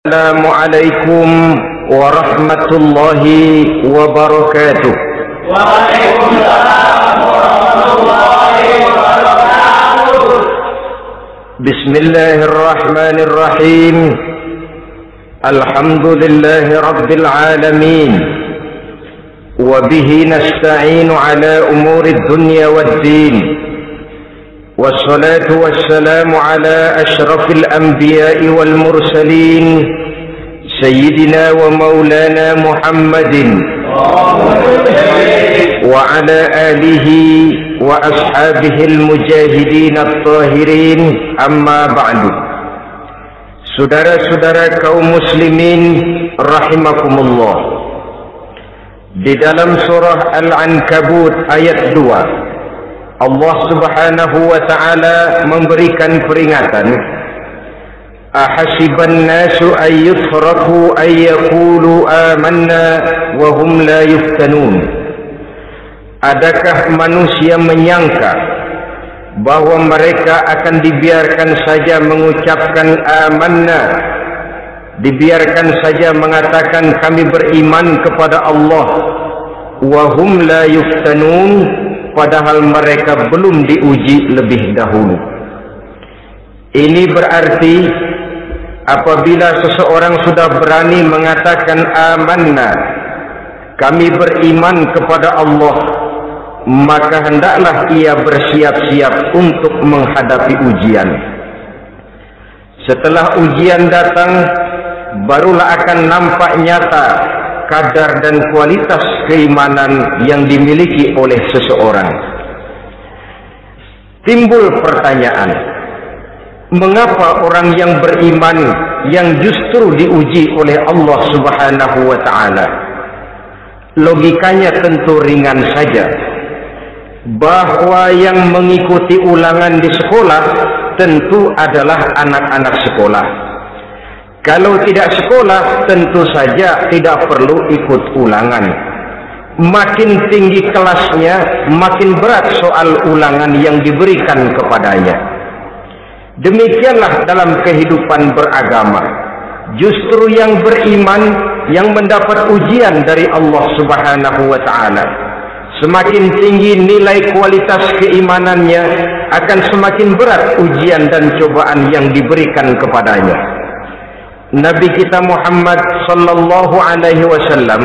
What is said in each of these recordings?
Assalamualaikum warahmatullahi wabarakatuh. Waalaikumsalam warahmatullahi wabarakatuh. Bismillahirrahmanirrahim. Alhamdulillahi rabbil alamin. Wa bihi nasta'inu ala umuri dunya waddin. والصلاة والسلام على أشرف الأنبياء والمرسلين سيدنا ومولانا محمد وعلى آله وأصحابه المجاهدين الطاهرين أما بعد. Saudara-saudara kaum muslimin rahimakumullah, di dalam surah Al-Ankabut ayat 2 Allah subhanahu wa ta'ala memberikan peringatan, ahasiban nasu ayyutraku ayyakulu amanna wa hum la yuftanun. Adakah manusia menyangka bahwa mereka akan dibiarkan saja mengucapkan amanna, dibiarkan saja mengatakan kami beriman kepada Allah, wa hum la yuftanun, padahal mereka belum diuji lebih dahulu. Ini berarti apabila seseorang sudah berani mengatakan amanna, kami beriman kepada Allah, maka hendaklah ia bersiap-siap untuk menghadapi ujian. Setelah ujian datang, barulah akan nampak nyata kadar dan kualitas keimanan yang dimiliki oleh seseorang. Timbul pertanyaan, mengapa orang yang beriman yang justru diuji oleh Allah subhanahu wa ta'ala? Logikanya tentu ringan saja, bahwa yang mengikuti ulangan di sekolah tentu adalah anak-anak sekolah. Kalau tidak sekolah, tentu saja tidak perlu ikut ulangan. Makin tinggi kelasnya, makin berat soal ulangan yang diberikan kepadanya. Demikianlah dalam kehidupan beragama. Justru yang beriman, yang mendapat ujian dari Allah subhanahu wa ta'ala, semakin tinggi nilai kualitas keimanannya, akan semakin berat ujian dan cobaan yang diberikan kepadanya. Nabi kita Muhammad sallallahu alaihi wasallam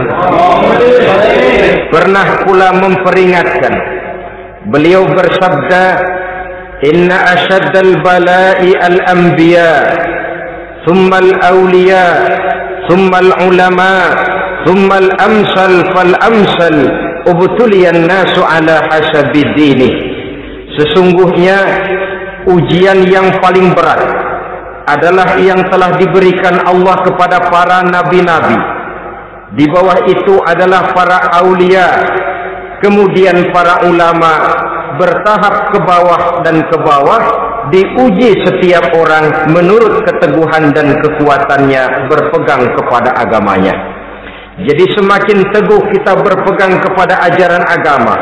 pernah pula memperingatkan. Beliau bersabda, inna asyaddal bala'i al-anbiya, thumma al-awliya, thumma al-ulama, thumma al-amsal fal-amsal, ubtuliyan nasu ala hasabi dini. Sesungguhnya ujian yang paling berat adalah yang telah diberikan Allah kepada para nabi-nabi. Di bawah itu adalah para aulia, kemudian para ulama, bertahap ke bawah dan ke bawah, diuji setiap orang menurut keteguhan dan kekuatannya berpegang kepada agamanya. Jadi semakin teguh kita berpegang kepada ajaran agama,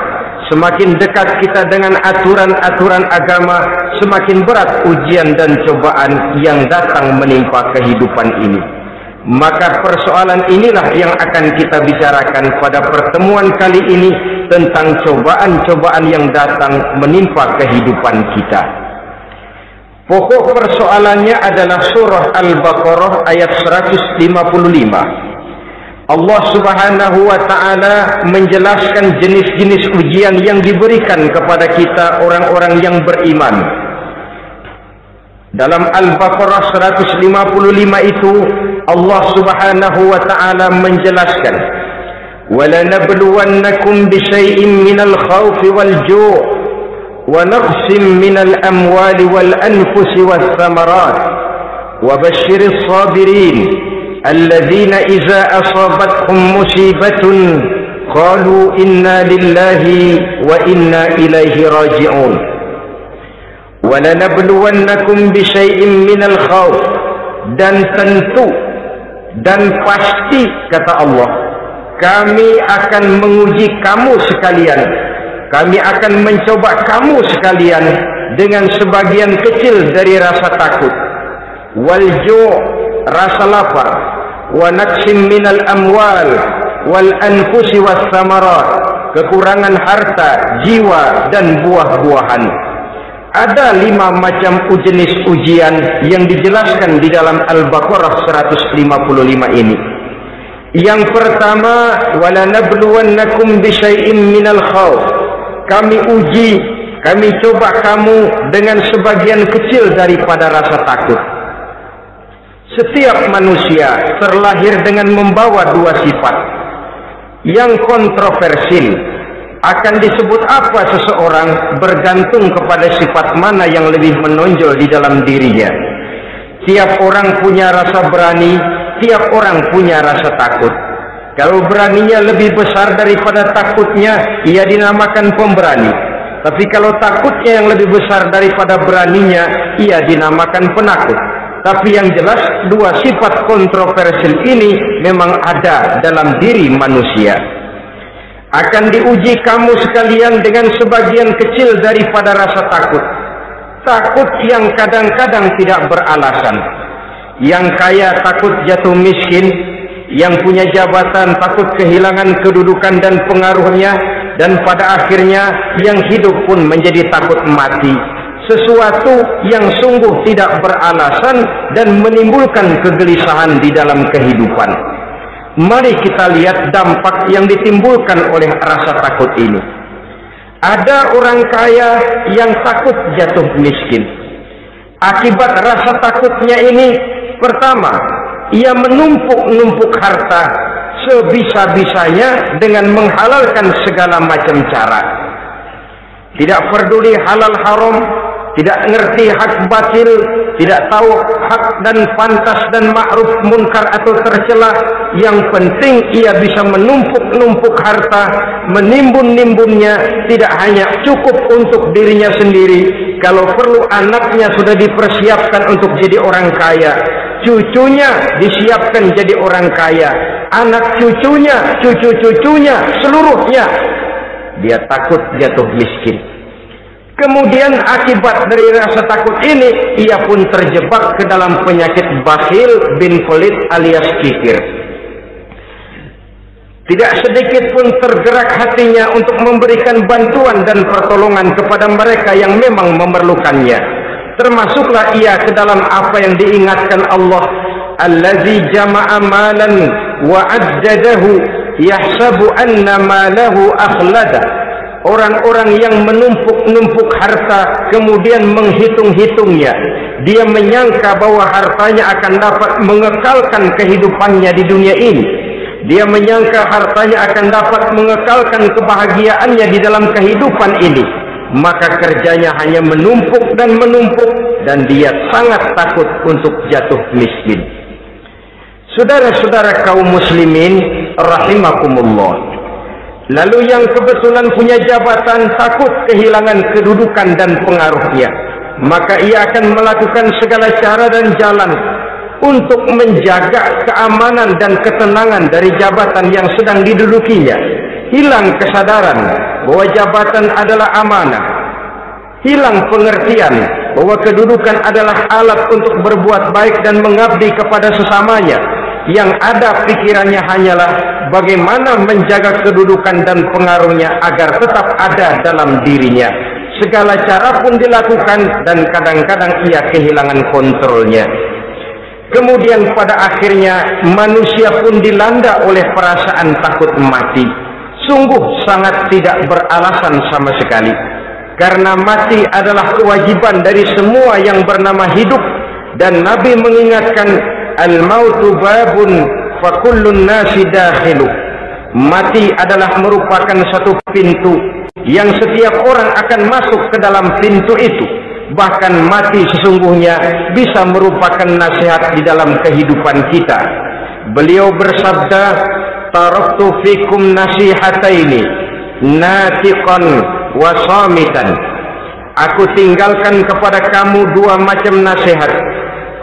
semakin dekat kita dengan aturan-aturan agama, semakin berat ujian dan cobaan yang datang menimpa kehidupan ini. Maka persoalan inilah yang akan kita bicarakan pada pertemuan kali ini, tentang cobaan-cobaan yang datang menimpa kehidupan kita. Pokok persoalannya adalah surah Al-Baqarah ayat 155. Allah subhanahu wa ta'ala menjelaskan jenis-jenis ujian yang diberikan kepada kita orang-orang yang beriman. Dalam Al-Baqarah 155 itu Allah subhanahu wa ta'ala menjelaskan, وَلَنَبْلُوَنَّكُمْ بِشَيْءٍ مِّنَ الْخَوْفِ وَالْجُوعِ وَنَقْصٍ مِّنَ الْأَمْوَالِ وَالْأَنفُسِ وَالثَّمَرَاتِ وَبَشِّرِ الصَّابِرِينَ الذين إذا أصابتهم مصيبة قالوا إنا لله وإنا إليه راجعون ولنبلونكم بشيء من الخوف. Dan tentu dan pasti, kata Allah, kami akan menguji kamu sekalian, kami akan mencoba kamu sekalian dengan sebagian kecil dari rasa takut, walju', rasa lapar, wa naqsim minal amwal wal anfusi was samarat, kekurangan harta, jiwa dan buah-buahan. Ada 5 macam jenis ujian yang dijelaskan di dalam Al-Baqarah 155 ini. Yang pertama, walanabluwannakum bisyai'im minal khawf. Kami uji, kami coba kamu dengan sebagian kecil daripada rasa takut. Setiap manusia terlahir dengan membawa 2 sifat. Yang kontroversil, akan disebut apa seseorang bergantung kepada sifat mana yang lebih menonjol di dalam dirinya. Tiap orang punya rasa berani, tiap orang punya rasa takut. Kalau beraninya lebih besar daripada takutnya, ia dinamakan pemberani. Tapi kalau takutnya yang lebih besar daripada beraninya, ia dinamakan penakut. Tapi yang jelas 2 sifat kontroversial ini memang ada dalam diri manusia. Akan diuji kamu sekalian dengan sebagian kecil daripada rasa takut. Takut yang kadang-kadang tidak beralasan. Yang kaya takut jatuh miskin, yang punya jabatan takut kehilangan kedudukan dan pengaruhnya, dan pada akhirnya yang hidup pun menjadi takut mati. Sesuatu yang sungguh tidak beralasan dan menimbulkan kegelisahan di dalam kehidupan. Mari kita lihat dampak yang ditimbulkan oleh rasa takut ini. Ada orang kaya yang takut jatuh miskin. Akibat rasa takutnya ini, pertama, ia menumpuk-numpuk harta sebisa-bisanya dengan menghalalkan segala macam cara. Tidak peduli halal haram, tidak ngerti hak batil, tidak tahu hak dan pantas dan ma'ruf munkar atau tercela. Yang penting ia bisa menumpuk-numpuk harta, menimbun-nimbunnya. Tidak hanya cukup untuk dirinya sendiri, kalau perlu anaknya sudah dipersiapkan untuk jadi orang kaya, cucunya disiapkan jadi orang kaya, anak cucunya, cucu-cucunya, seluruhnya. Dia takut jatuh miskin. Kemudian akibat dari rasa takut ini, ia pun terjebak ke dalam penyakit bakhil bin pelit alias kikir. Tidak sedikit pun tergerak hatinya untuk memberikan bantuan dan pertolongan kepada mereka yang memang memerlukannya. Termasuklah ia ke dalam apa yang diingatkan Allah, allazi jama'a malan wa addadahu yahsabu anna malahu akhlada. Orang-orang yang menumpuk-numpuk harta kemudian menghitung-hitungnya. Dia menyangka bahwa hartanya akan dapat mengekalkan kehidupannya di dunia ini. Dia menyangka hartanya akan dapat mengekalkan kebahagiaannya di dalam kehidupan ini. Maka kerjanya hanya menumpuk dan menumpuk, dan dia sangat takut untuk jatuh miskin. Saudara-saudara kaum muslimin rahimakumullah. Lalu yang kebetulan punya jabatan takut kehilangan kedudukan dan pengaruhnya, maka ia akan melakukan segala cara dan jalan untuk menjaga keamanan dan ketenangan dari jabatan yang sedang didudukinya. Hilang kesadaran bahwa jabatan adalah amanah. Hilang pengertian bahwa kedudukan adalah alat untuk berbuat baik dan mengabdi kepada sesamanya. Yang ada pikirannya hanyalah bagaimana menjaga kedudukan dan pengaruhnya agar tetap ada dalam dirinya. Segala cara pun dilakukan dan kadang-kadang ia kehilangan kontrolnya. Kemudian pada akhirnya manusia pun dilanda oleh perasaan takut mati. Sungguh sangat tidak beralasan sama sekali. Karena mati adalah kewajiban dari semua yang bernama hidup. Dan Nabi mengingatkan, al-mautu babun fa kullun nasi dakhilu. Mati adalah merupakan satu pintu yang setiap orang akan masuk ke dalam pintu itu. Bahkan mati sesungguhnya bisa merupakan nasihat di dalam kehidupan kita. Beliau bersabda, taraktu fikum nasihataini natiqan wa samitan. Aku tinggalkan kepada kamu 2 macam nasihat.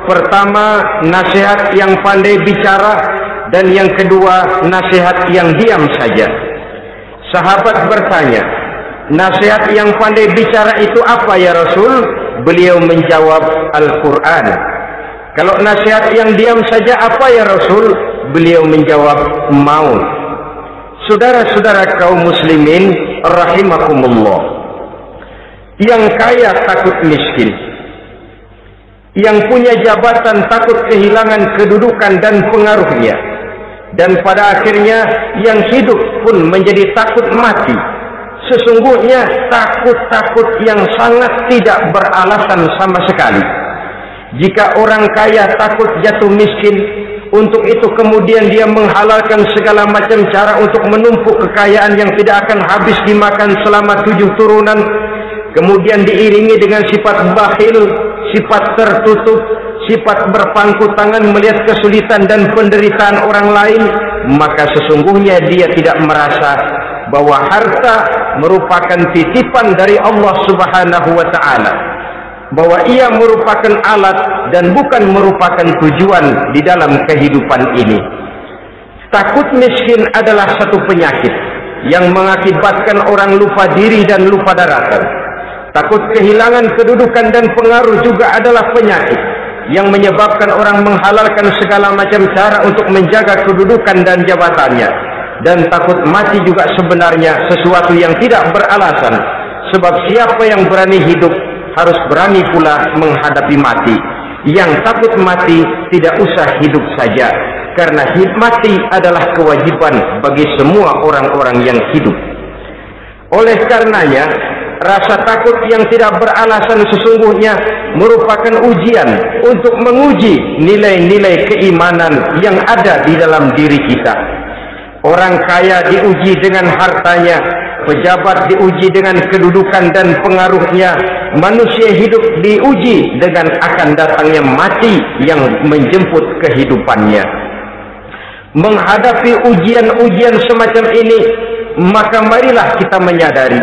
Pertama, nasihat yang pandai bicara, dan yang kedua, nasihat yang diam saja. Sahabat bertanya, nasihat yang pandai bicara itu apa ya Rasul? Beliau menjawab, Al-Quran. Kalau nasihat yang diam saja apa ya Rasul? Beliau menjawab, mau. Saudara-saudara kaum muslimin rahimakumullah, yang kaya takut miskin, yang punya jabatan takut kehilangan kedudukan dan pengaruhnya, dan pada akhirnya yang hidup pun menjadi takut mati. Sesungguhnya takut-takut yang sangat tidak beralasan sama sekali. Jika orang kaya takut jatuh miskin, untuk itu kemudian dia menghalalkan segala macam cara untuk menumpuk kekayaan yang tidak akan habis dimakan selama 7 turunan, kemudian diiringi dengan sifat bakhil, sifat tertutup, sifat berpangku tangan melihat kesulitan dan penderitaan orang lain, maka sesungguhnya dia tidak merasa bahwa harta merupakan titipan dari Allah Subhanahu wa Ta'ala, bahwa ia merupakan alat dan bukan merupakan tujuan di dalam kehidupan ini. Takut miskin adalah satu penyakit yang mengakibatkan orang lupa diri dan lupa daratan. Takut kehilangan kedudukan dan pengaruh juga adalah penyakit yang menyebabkan orang menghalalkan segala macam cara untuk menjaga kedudukan dan jabatannya. Dan takut mati juga sebenarnya sesuatu yang tidak beralasan, sebab siapa yang berani hidup harus berani pula menghadapi mati. Yang takut mati tidak usah hidup saja, karena mati adalah kewajiban bagi semua orang-orang yang hidup. Oleh karenanya, rasa takut yang tidak beralasan sesungguhnya merupakan ujian untuk menguji nilai-nilai keimanan yang ada di dalam diri kita. Orang kaya diuji dengan hartanya, pejabat diuji dengan kedudukan dan pengaruhnya, manusia hidup diuji dengan akan datangnya mati yang menjemput kehidupannya. Menghadapi ujian-ujian semacam ini, maka marilah kita menyadari,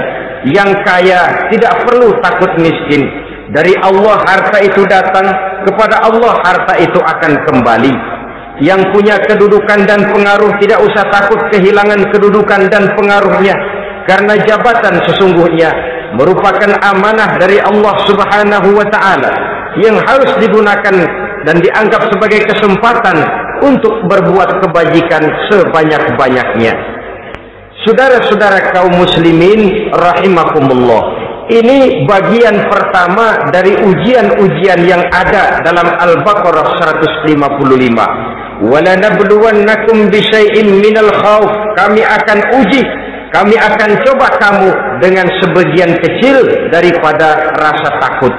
yang kaya tidak perlu takut miskin. Dari Allah harta itu datang, kepada Allah harta itu akan kembali. Yang punya kedudukan dan pengaruh tidak usah takut kehilangan kedudukan dan pengaruhnya, karena jabatan sesungguhnya merupakan amanah dari Allah Subhanahu wa Ta'ala yang harus digunakan dan dianggap sebagai kesempatan untuk berbuat kebajikan sebanyak-banyaknya. Saudara-saudara kaum muslimin rahimakumullah, ini bagian pertama dari ujian-ujian yang ada dalam Al-Baqarah 155. وَلَنَبْلُوَنَّكُمْ بِشَيْءٍ مِنَ الْخَوْفِ, kami akan uji, kami akan coba kamu dengan sebagian kecil daripada rasa takut.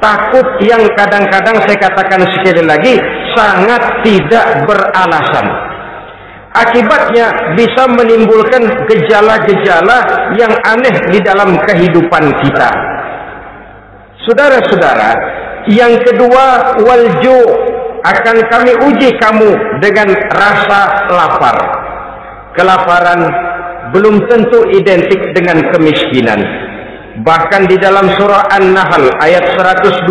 Takut yang kadang-kadang saya katakan sekali lagi sangat tidak beralasan. Akibatnya bisa menimbulkan gejala-gejala yang aneh di dalam kehidupan kita. Saudara-saudara, yang kedua, walju, akan kami uji kamu dengan rasa lapar. Kelaparan belum tentu identik dengan kemiskinan. Bahkan di dalam surah An-Nahl ayat 112,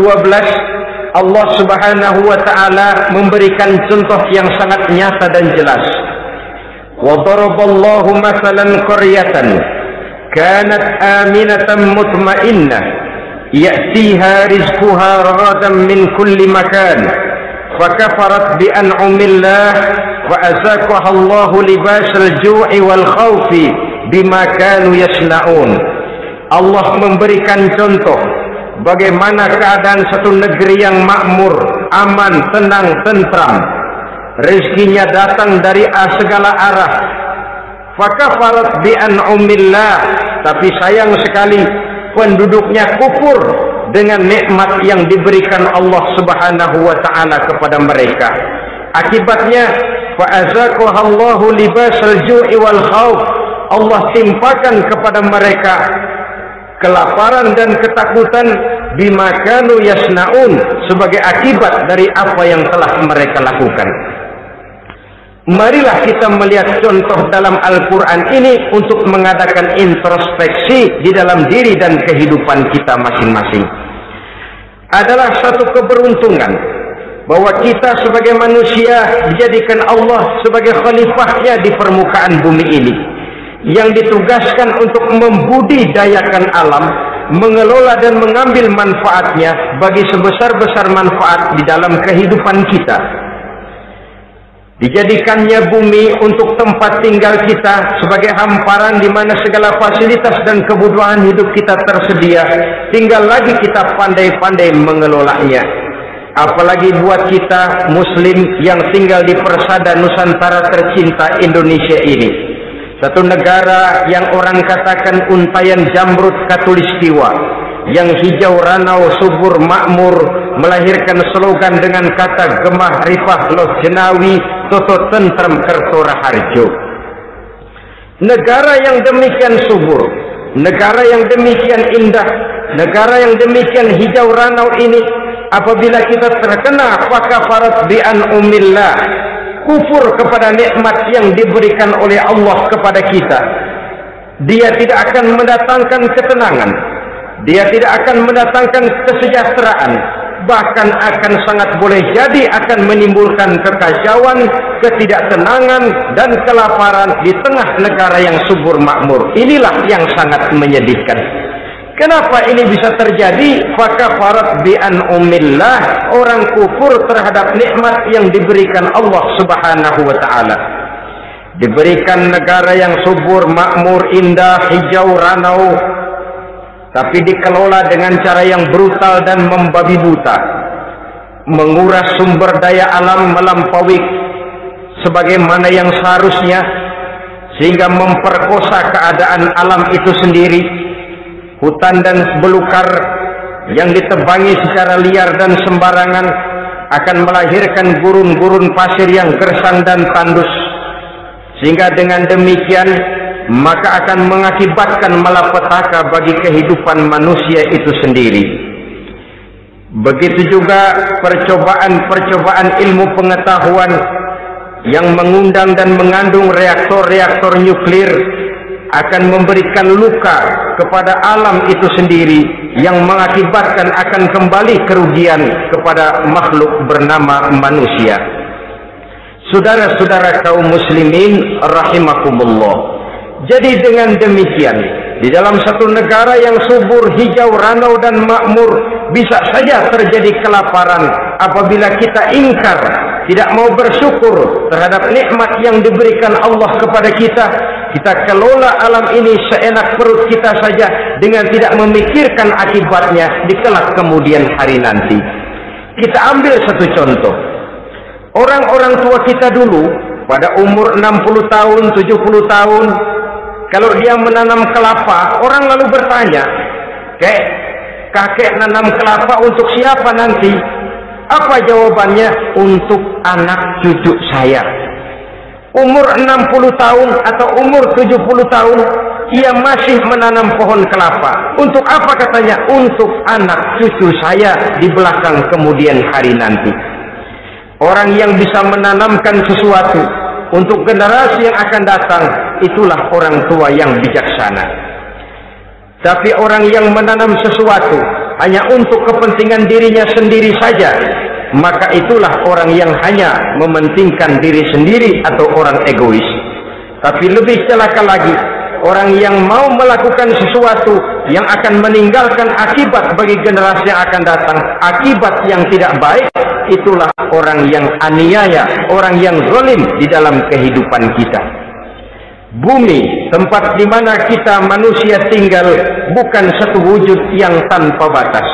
Allah Subhanahu wa Ta'ala memberikan contoh yang sangat nyata dan jelas. وَضَرَبَ اللَّهُ مَثَلًا قَرْيَةً كَانَتْ آمِنَةً مُطْمَئِنَّةً يَأْتِيهَا رِزْقُهَا رَغَدًا مِنْ كُلِّ مَكَانٍ فَكَفَرَتْ بِأَنْعُمِ اللَّهِ فَأَذَاقَهَا اللَّهُ لِبَاسَ الْجُوعِ وَالْخَوْفِ بِمَا كَانُوا يَصْنَعُونَ. Allah memberikan contoh bagaimana keadaan satu negeri yang makmur, aman, tenang, tentram. Rezekinya datang dari segala arah. Fakafarat bi an'umillah, tapi sayang sekali penduduknya kufur dengan nikmat yang diberikan Allah Subhanahu wa Ta'ala kepada mereka. Akibatnya fa'azaqahallahu libasal ju'i wal khauf, Allah timpakan kepada mereka kelaparan dan ketakutan bima kanu yasnaun, sebagai akibat dari apa yang telah mereka lakukan. Marilah kita melihat contoh dalam Al-Quran ini untuk mengadakan introspeksi di dalam diri dan kehidupan kita masing-masing. Adalah satu keberuntungan bahwa kita sebagai manusia dijadikan Allah sebagai khalifahnya di permukaan bumi ini, yang ditugaskan untuk membudidayakan alam mengelola dan mengambil manfaatnya bagi sebesar-besar manfaat di dalam kehidupan kita. Dijadikannya bumi untuk tempat tinggal kita sebagai hamparan di mana segala fasilitas dan kebutuhan hidup kita tersedia. Tinggal lagi kita pandai-pandai mengelolanya. Apalagi buat kita Muslim yang tinggal di persada Nusantara tercinta Indonesia ini. Satu negara yang orang katakan untayan jamrut katulistiwa, yang hijau ranau subur makmur, melahirkan slogan dengan kata gemah rifah loh jenawi toto tentrem kerto raharjo. Negara yang demikian subur, negara yang demikian indah, negara yang demikian hijau ranau ini, apabila kita terkena fakafarat bi an'umillah, kufur kepada nikmat yang diberikan oleh Allah kepada kita, dia tidak akan mendatangkan ketenangan, dia tidak akan mendatangkan kesejahteraan, bahkan akan sangat boleh jadi akan menimbulkan kekacauan, ketidaktenangan, dan kelaparan di tengah negara yang subur makmur. Inilah yang sangat menyedihkan. Kenapa ini bisa terjadi? Fakafarat bi an'umillah, orang kufur terhadap nikmat yang diberikan Allah Subhanahu wa taala. Diberikan negara yang subur, makmur, indah, hijau ranau, tapi dikelola dengan cara yang brutal dan membabi buta, menguras sumber daya alam melampaui sebagaimana yang seharusnya, sehingga memperkosa keadaan alam itu sendiri. Hutan dan belukar yang ditebangi secara liar dan sembarangan akan melahirkan gurun-gurun pasir yang gersang dan tandus, sehingga dengan demikian maka akan mengakibatkan malapetaka bagi kehidupan manusia itu sendiri. Begitu juga percobaan-percobaan ilmu pengetahuan yang mengundang dan mengandung reaktor-reaktor nuklir akan memberikan luka kepada alam itu sendiri, yang mengakibatkan akan kembali kerugian kepada makhluk bernama manusia. Saudara-saudara kaum muslimin rahimakumullah, jadi dengan demikian di dalam satu negara yang subur, hijau, ranau dan makmur, bisa saja terjadi kelaparan apabila kita ingkar, tidak mau bersyukur terhadap nikmat yang diberikan Allah kepada kita. Kita kelola alam ini seenak perut kita saja dengan tidak memikirkan akibatnya di kelak kemudian hari nanti. Kita ambil satu contoh. Orang-orang tua kita dulu pada umur 60 tahun, 70 tahun, kalau dia menanam kelapa, orang lalu bertanya, kakek nanam kelapa untuk siapa nanti? Apa jawabannya? Untuk anak cucu saya. Umur 60 tahun atau umur 70 tahun, ia masih menanam pohon kelapa. Untuk apa katanya? Untuk anak cucu saya di belakang kemudian hari nanti. Orang yang bisa menanamkan sesuatu untuk generasi yang akan datang, itulah orang tua yang bijaksana. Tapi orang yang menanam sesuatu hanya untuk kepentingan dirinya sendiri saja, maka itulah orang yang hanya mementingkan diri sendiri atau orang egois. Tapi lebih celaka lagi, orang yang mau melakukan sesuatu yang akan meninggalkan akibat bagi generasi yang akan datang, akibat yang tidak baik, itulah orang yang aniaya, orang yang zalim di dalam kehidupan kita. Bumi, tempat di mana kita manusia tinggal, bukan satu wujud yang tanpa batas.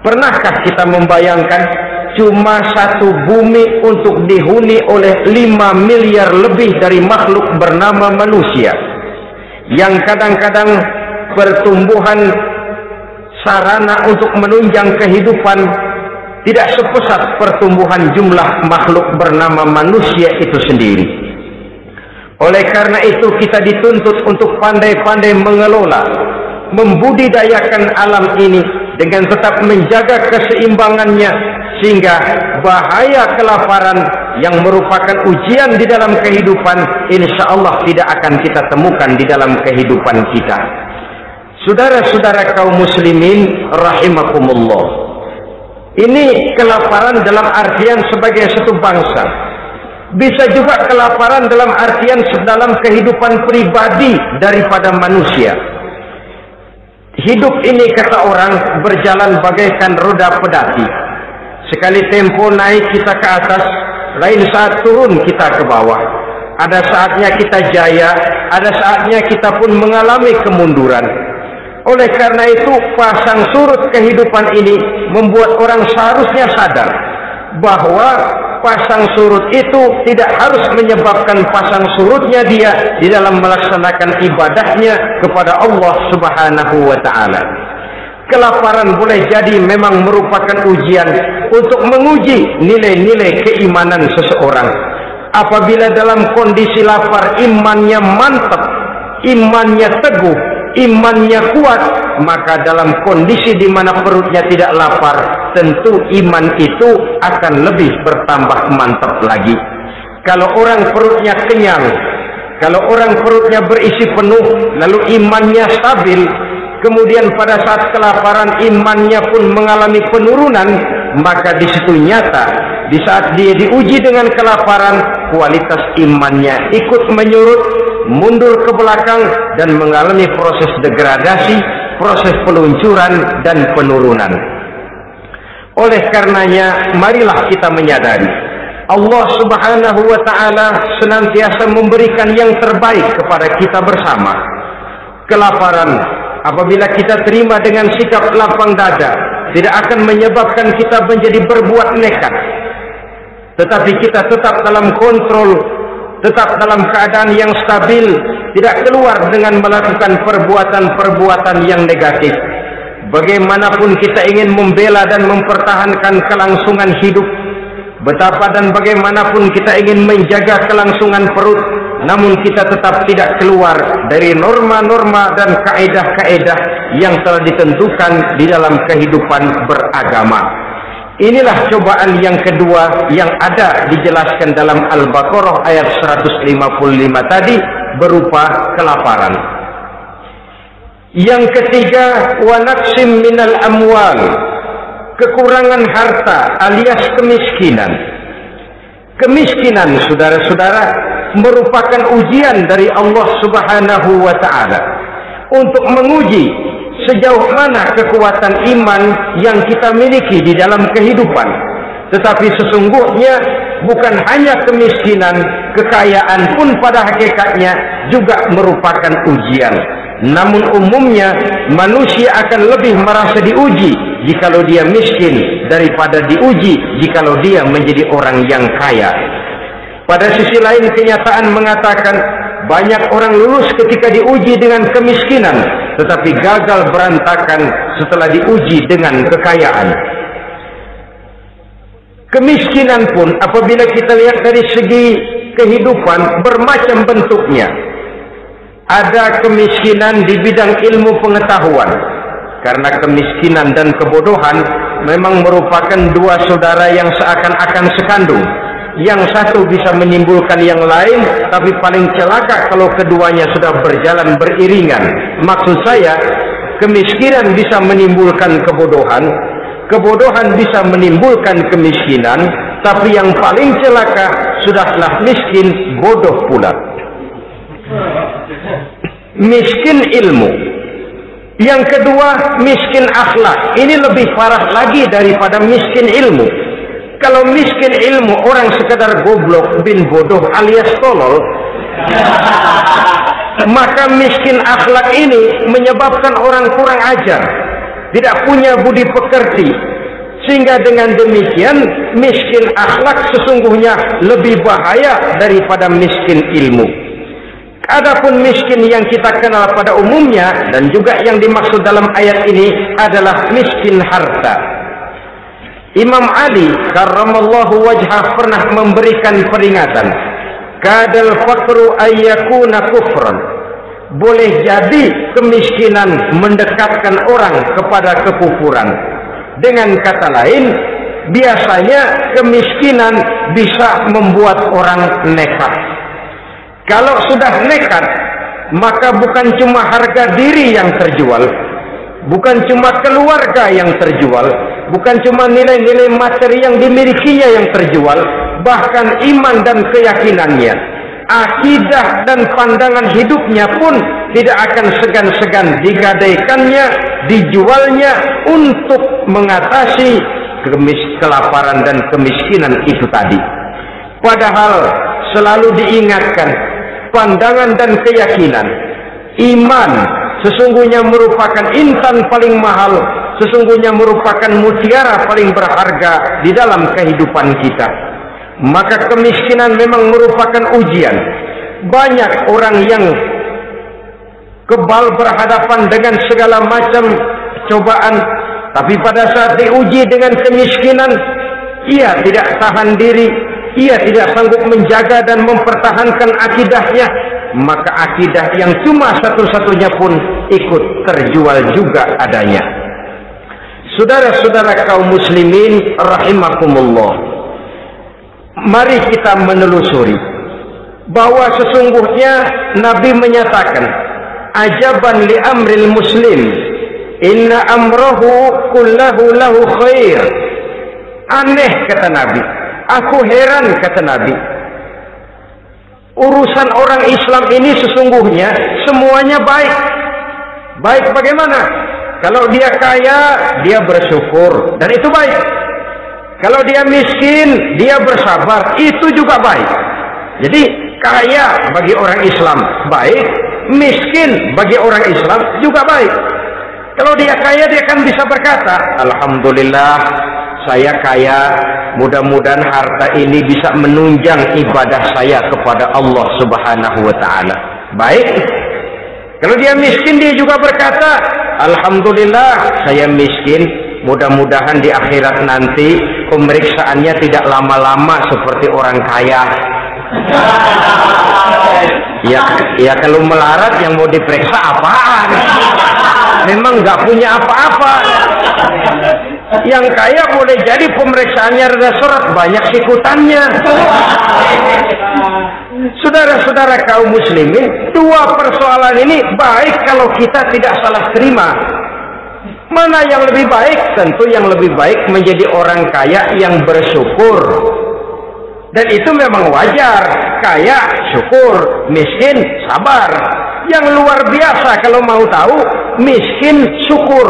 Pernahkah kita membayangkan cuma satu bumi untuk dihuni oleh 5 miliar lebih dari makhluk bernama manusia, yang kadang-kadang pertumbuhan sarana untuk menunjang kehidupan tidak sepesat pertumbuhan jumlah makhluk bernama manusia itu sendiri. Oleh karena itu kita dituntut untuk pandai-pandai mengelola, membudidayakan alam ini dengan tetap menjaga keseimbangannya, sehingga bahaya kelaparan yang merupakan ujian di dalam kehidupan, insya Allah tidak akan kita temukan di dalam kehidupan kita. Saudara-saudara kaum muslimin rahimakumullah, ini kelaparan dalam artian sebagai satu bangsa. Bisa juga kelaparan dalam artian dalam kehidupan pribadi daripada manusia. Hidup ini, kata orang, berjalan bagaikan roda pedati. Sekali tempo naik kita ke atas, lain saat turun kita ke bawah. Ada saatnya kita jaya, ada saatnya kita pun mengalami kemunduran. Oleh karena itu, pasang surut kehidupan ini membuat orang seharusnya sadar bahwa pasang surut itu tidak harus menyebabkan pasang surutnya dia di dalam melaksanakan ibadahnya kepada Allah Subhanahu wa ta'ala. Kelaparan boleh jadi memang merupakan ujian untuk menguji nilai-nilai keimanan seseorang. Apabila dalam kondisi lapar imannya mantap, imannya teguh, imannya kuat, maka dalam kondisi di mana perutnya tidak lapar, tentu iman itu akan lebih bertambah mantap lagi. Kalau orang perutnya kenyang, kalau orang perutnya berisi penuh, lalu imannya stabil, kemudian pada saat kelaparan imannya pun mengalami penurunan, maka di situ nyata, di saat dia diuji dengan kelaparan, kualitas imannya ikut menyurut, mundur ke belakang, dan mengalami proses degradasi, proses peluncuran dan penurunan. Oleh karenanya, marilah kita menyadari Allah Subhanahu wa ta'ala senantiasa memberikan yang terbaik kepada kita bersama. Kelaparan, apabila kita terima dengan sikap lapang dada, tidak akan menyebabkan kita menjadi berbuat nekat, tetapi kita tetap dalam kontrol, tetap dalam keadaan yang stabil, tidak keluar dengan melakukan perbuatan-perbuatan yang negatif. Bagaimanapun kita ingin membela dan mempertahankan kelangsungan hidup, betapa dan bagaimanapun kita ingin menjaga kelangsungan perut, namun kita tetap tidak keluar dari norma-norma dan kaedah-kaedah yang telah ditentukan di dalam kehidupan beragama. Inilah cobaan yang kedua yang ada dijelaskan dalam Al-Baqarah ayat 155 tadi, berupa kelaparan. Yang ketiga, wa naqsim minal amwal, kekurangan harta alias kemiskinan. Kemiskinan, saudara-saudara, merupakan ujian dari Allah Subhanahu wa ta'ala untuk menguji sejauh mana kekuatan iman yang kita miliki di dalam kehidupan. Tetapi sesungguhnya bukan hanya kemiskinan, kekayaan pun pada hakikatnya juga merupakan ujian. Namun umumnya manusia akan lebih merasa diuji jikalau dia miskin daripada diuji jikalau dia menjadi orang yang kaya. Pada sisi lain, kenyataan mengatakan banyak orang lulus ketika diuji dengan kemiskinan, tetapi gagal berantakan setelah diuji dengan kekayaan. Kemiskinan pun apabila kita lihat dari segi kehidupan bermacam bentuknya. Ada kemiskinan di bidang ilmu pengetahuan, karena kemiskinan dan kebodohan memang merupakan dua saudara yang seakan-akan sekandung. Yang satu bisa menimbulkan yang lain, tapi paling celaka kalau keduanya sudah berjalan beriringan. Maksud saya, kemiskinan bisa menimbulkan kebodohan, kebodohan bisa menimbulkan kemiskinan, tapi yang paling celaka sudahlah miskin, bodoh pula. Miskin ilmu. Yang kedua, miskin akhlak. Ini lebih parah lagi daripada miskin ilmu. Kalau miskin ilmu, orang sekedar goblok bin bodoh alias tolol, maka miskin akhlak ini menyebabkan orang kurang ajar, tidak punya budi pekerti, sehingga dengan demikian miskin akhlak sesungguhnya lebih bahaya daripada miskin ilmu. Adapun miskin yang kita kenal pada umumnya dan juga yang dimaksud dalam ayat ini adalah miskin harta. Imam Ali karramallahu wajhah pernah memberikan peringatan, kadal faqru ayyakuna kufran. Boleh jadi kemiskinan mendekatkan orang kepada kekufuran. Dengan kata lain, biasanya kemiskinan bisa membuat orang nekat. Kalau sudah nekat, maka bukan cuma harga diri yang terjual, bukan cuma keluarga yang terjual, bukan cuma nilai-nilai materi yang dimilikinya yang terjual, bahkan iman dan keyakinannya. akidah dan pandangan hidupnya pun tidak akan segan-segan digadaikannya, dijualnya untuk mengatasi kelaparan dan kemiskinan itu tadi. Padahal selalu diingatkan, pandangan dan keyakinan, iman sesungguhnya merupakan intan paling mahal, sesungguhnya merupakan mutiara paling berharga di dalam kehidupan kita. Maka kemiskinan memang merupakan ujian. Banyak orang yang kebal berhadapan dengan segala macam cobaan, tapi pada saat diuji dengan kemiskinan, ia tidak tahan diri, ia tidak sanggup menjaga dan mempertahankan akidahnya, maka akidah yang cuma satu-satunya pun ikut terjual juga adanya. Saudara-saudara kaum muslimin rahimakumullah, mari kita menelusuri bahwa sesungguhnya Nabi menyatakan, ajaban li amril muslim, inna amrahu kullahu lahu khair. Aneh kata Nabi, aku heran kata Nabi, urusan orang Islam ini sesungguhnya semuanya baik. Baik bagaimana? Kalau dia kaya, dia bersyukur, dan itu baik. Kalau dia miskin, dia bersabar, itu juga baik. Jadi kaya bagi orang Islam baik, miskin bagi orang Islam juga baik. Kalau dia kaya, dia kan bisa berkata, alhamdulillah saya kaya, mudah-mudahan harta ini bisa menunjang ibadah saya kepada Allah Subhanahu wa ta'ala. Baik. Kalau dia miskin, dia juga berkata, alhamdulillah saya miskin, mudah-mudahan di akhirat nanti pemeriksaannya tidak lama-lama seperti orang kaya. Ya kalau melarat yang mau diperiksa apaan? Memang nggak punya apa-apa. Yang kaya boleh jadi pemeriksaannya rada surat, banyak sikutannya. Saudara-saudara kaum muslimin, dua persoalan ini baik kalau kita tidak salah terima. Mana yang lebih baik? Tentu yang lebih baik menjadi orang kaya yang bersyukur. Dan itu memang wajar. Kaya, syukur. Miskin, sabar. Yang luar biasa kalau mau tahu, miskin, syukur.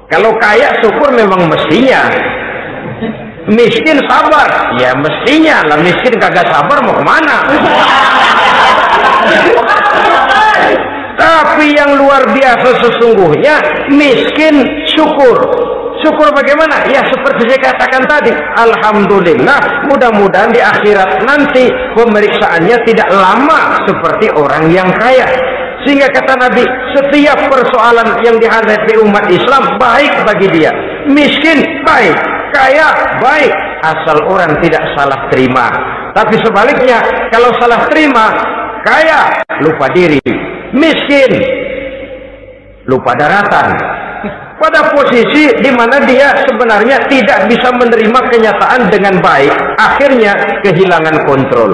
Kalau kaya, syukur memang mestinya. Miskin, sabar. Ya mestinya lah, miskin kagak sabar mau kemana? Tapi yang luar biasa sesungguhnya, miskin syukur. Syukur bagaimana? Ya seperti saya katakan tadi, alhamdulillah, mudah-mudahan di akhirat nanti pemeriksaannya tidak lama seperti orang yang kaya. Sehingga kata Nabi, setiap persoalan yang dihadapi umat Islam baik bagi dia. Miskin baik, kaya baik, asal orang tidak salah terima. Tapi sebaliknya, kalau salah terima, kaya lupa diri, miskin lupa daratan, pada posisi di mana dia sebenarnya tidak bisa menerima kenyataan dengan baik, akhirnya kehilangan kontrol.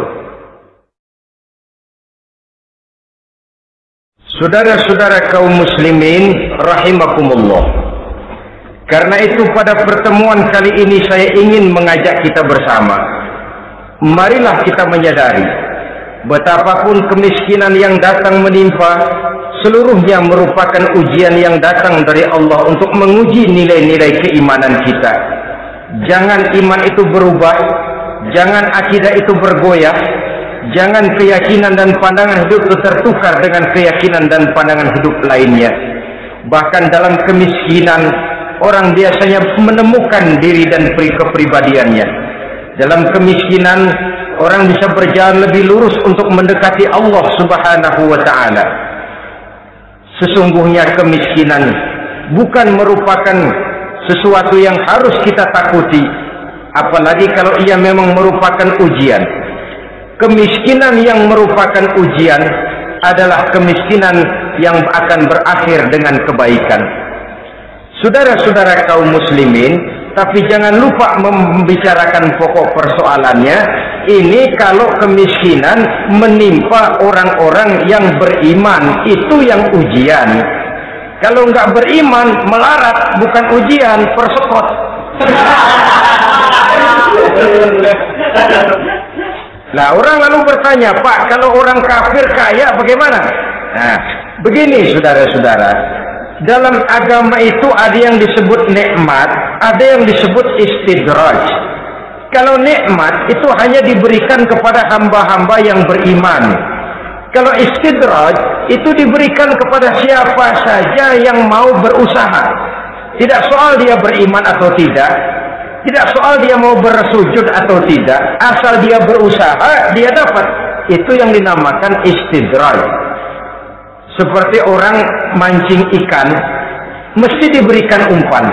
Saudara-saudara kaum muslimin rahimakumullah, karena itu pada pertemuan kali ini saya ingin mengajak kita bersama, marilah kita menyadari betapapun kemiskinan yang datang menimpa, seluruhnya merupakan ujian yang datang dari Allah untuk menguji nilai-nilai keimanan kita. Jangan iman itu berubah, jangan akidah itu bergoyah, jangan keyakinan dan pandangan hidup itu tertukar dengan keyakinan dan pandangan hidup lainnya. Bahkan dalam kemiskinan, orang biasanya menemukan diri dan kepribadiannya. Dalam kemiskinan, orang bisa berjalan lebih lurus untuk mendekati Allah Subhanahu wa ta'ala. Sesungguhnya kemiskinan bukan merupakan sesuatu yang harus kita takuti, apalagi kalau ia memang merupakan ujian. Kemiskinan yang merupakan ujian adalah kemiskinan yang akan berakhir dengan kebaikan. Saudara-saudara kaum muslimin, tapi jangan lupa membicarakan pokok persoalannya. Ini kalau kemiskinan menimpa orang-orang yang beriman, itu yang ujian. Kalau nggak beriman, melarat, bukan ujian, persekot. Lah orang lalu bertanya, Pak, kalau orang kafir kaya bagaimana? Nah, begini saudara-saudara, dalam agama itu ada yang disebut nikmat, ada yang disebut istidraj. Kalau nikmat itu hanya diberikan kepada hamba-hamba yang beriman. Kalau istidraj itu diberikan kepada siapa saja yang mau berusaha. Tidak soal dia beriman atau tidak, tidak soal dia mau bersujud atau tidak, asal dia berusaha dia dapat. Itu yang dinamakan istidraj. Seperti orang mancing ikan, mesti diberikan umpan.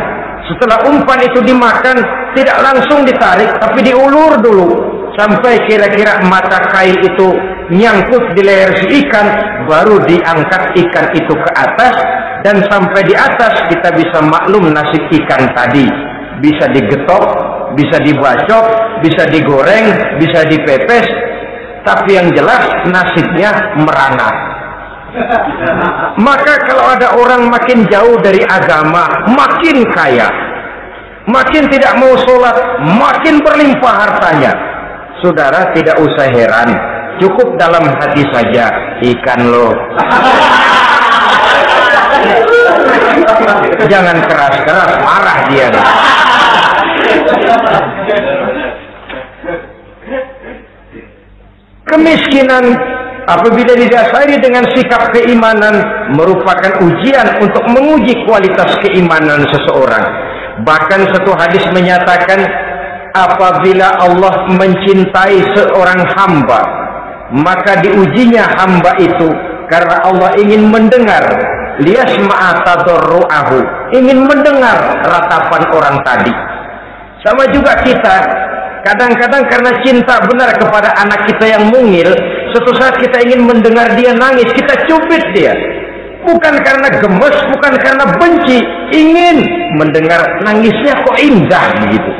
Setelah umpan itu dimakan, tidak langsung ditarik, tapi diulur dulu sampai kira-kira mata kail itu nyangkut di leher si ikan, baru diangkat ikan itu ke atas, dan sampai di atas kita bisa maklum nasib ikan tadi. Bisa digetok, bisa dibacok, bisa digoreng, bisa dipepes, tapi yang jelas nasibnya merana. Maka kalau ada orang makin jauh dari agama, makin kaya, makin tidak mau sholat, makin berlimpah hartanya, saudara tidak usah heran, cukup dalam hati saja, ikan lo. Jangan keras-keras, marah dia. Kemiskinan apabila didasari dengan sikap keimanan merupakan ujian untuk menguji kualitas keimanan seseorang. Bahkan satu hadis menyatakan, apabila Allah mencintai seorang hamba, maka diujinya hamba itu karena Allah ingin mendengar, liyasma'a tadarru'ahu, ingin mendengar ratapan orang tadi. Sama juga kita, kadang-kadang karena cinta benar kepada anak kita yang mungil, suatu saat kita ingin mendengar dia nangis, kita cubit dia. Bukan karena gemes, bukan karena benci, ingin mendengar nangisnya kok indah begitu.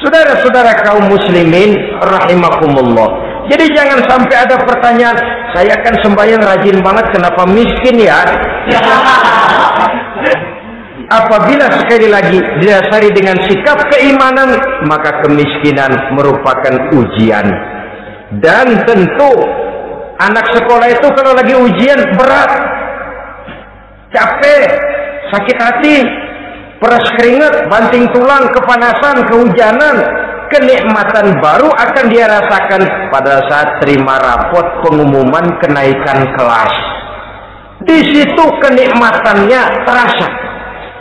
Saudara-saudara kaum muslimin rahimakumullah. Jadi jangan sampai ada pertanyaan, saya kan sembahyang rajin banget, kenapa miskin ya? Apabila sekali lagi didasari dengan sikap keimanan, maka kemiskinan merupakan ujian. Dan tentu anak sekolah itu kalau lagi ujian berat, capek, sakit hati, peras keringat, banting tulang, kepanasan, kehujanan, kenikmatan baru akan dia rasakan pada saat terima rapot pengumuman kenaikan kelas. Di situ kenikmatannya terasa.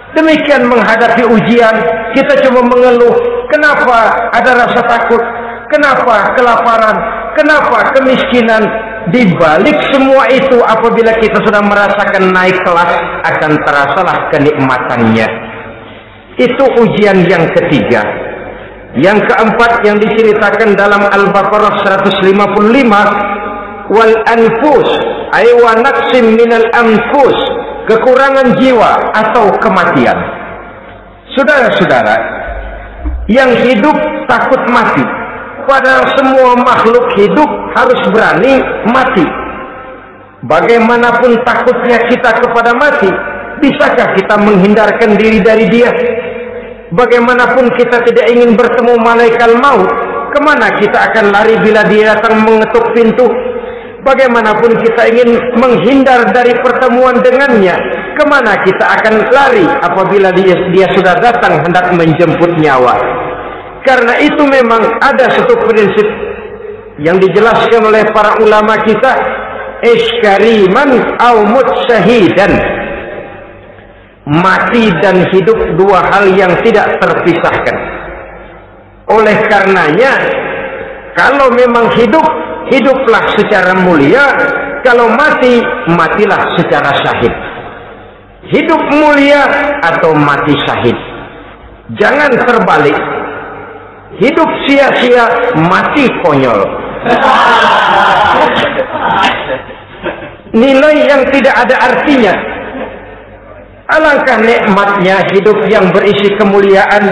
Demikian menghadapi ujian, kita cuma mengeluh, kenapa ada rasa takut, kenapa kelaparan, kenapa kemiskinan. Di balik semua itu, apabila kita sudah merasakan naik kelas, akan terasalah kenikmatannya. Itu ujian yang ketiga. Yang keempat yang diceritakan dalam Al-Baqarah 155, wal anfus ay wa naqsim minal anfus, kekurangan jiwa atau kematian. Saudara-saudara, yang hidup takut mati, padahal semua makhluk hidup harus berani mati. Bagaimanapun takutnya kita kepada mati, bisakah kita menghindarkan diri dari dia? Bagaimanapun kita tidak ingin bertemu malaikat maut, kemana kita akan lari bila dia datang mengetuk pintu? Bagaimanapun kita ingin menghindar dari pertemuan dengannya, kemana kita akan lari apabila dia sudah datang hendak menjemput nyawa? Karena itu memang ada satu prinsip yang dijelaskan oleh para ulama kita, iskariman au mut syahidan, mati dan hidup dua hal yang tidak terpisahkan. Oleh karenanya, kalau memang hidup, hiduplah secara mulia. Kalau mati, matilah secara syahid. Hidup mulia atau mati syahid. Jangan terbalik. Hidup sia-sia, mati konyol. Nilai yang tidak ada artinya. Alangkah nikmatnya hidup yang berisi kemuliaan,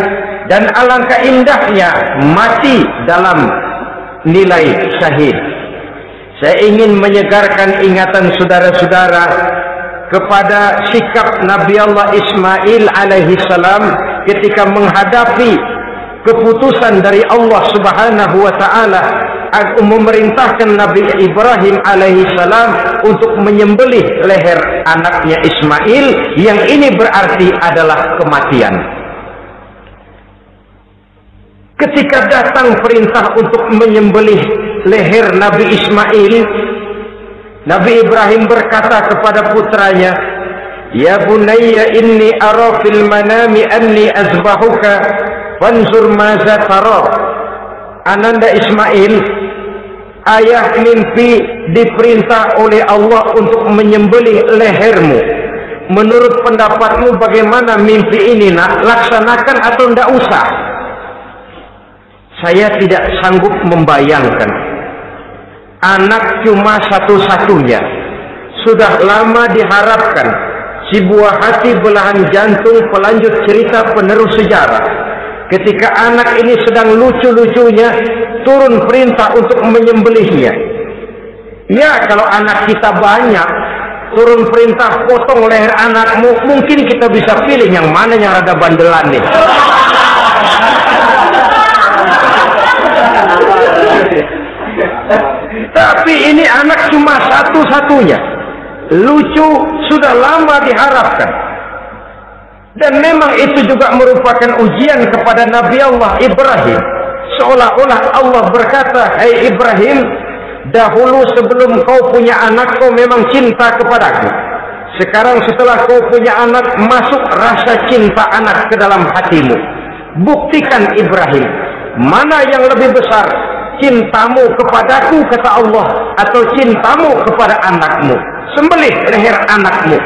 dan alangkah indahnya mati dalam nilai syahid. Saya ingin menyegarkan ingatan saudara-saudara kepada sikap Nabi Allah Ismail alaihi salam ketika menghadapi keputusan dari Allah Subhanahu wa taala memerintahkan Nabi Ibrahim alaihi salam untuk menyembelih leher anaknya Ismail, yang ini berarti adalah kematian. Ketika datang perintah untuk menyembelih leher Nabi Ismail, Nabi Ibrahim berkata kepada putranya, "Ya bunayya inni ara fil manami anni azbahuka fanzur maza tara." Ananda Ismail, ayah mimpi diperintah oleh Allah untuk menyembelih lehermu. Menurut pendapatmu bagaimana mimpi ini nak? Laksanakan atau tidak usah? Saya tidak sanggup membayangkan. Anak cuma satu-satunya. Sudah lama diharapkan. Si buah hati, belahan jantung, pelanjut cerita, penerus sejarah. Ketika anak ini sedang lucu-lucunya, turun perintah untuk menyembelihnya. Ya, kalau anak kita banyak, turun perintah potong leher anakmu, mungkin kita bisa pilih yang mana yang rada bandelan nih. Tapi ini anak cuma satu-satunya. Lucu, sudah lama diharapkan. Dan memang itu juga merupakan ujian kepada Nabi Allah Ibrahim. Seolah-olah Allah berkata, "Hai Ibrahim, dahulu sebelum kau punya anak, kau memang cinta kepadaku. Sekarang setelah kau punya anak, masuk rasa cinta anak ke dalam hatimu. Buktikan Ibrahim, mana yang lebih besar, cintamu kepadaku, kata Allah, atau cintamu kepada anakmu. Sembelih leher anakmu."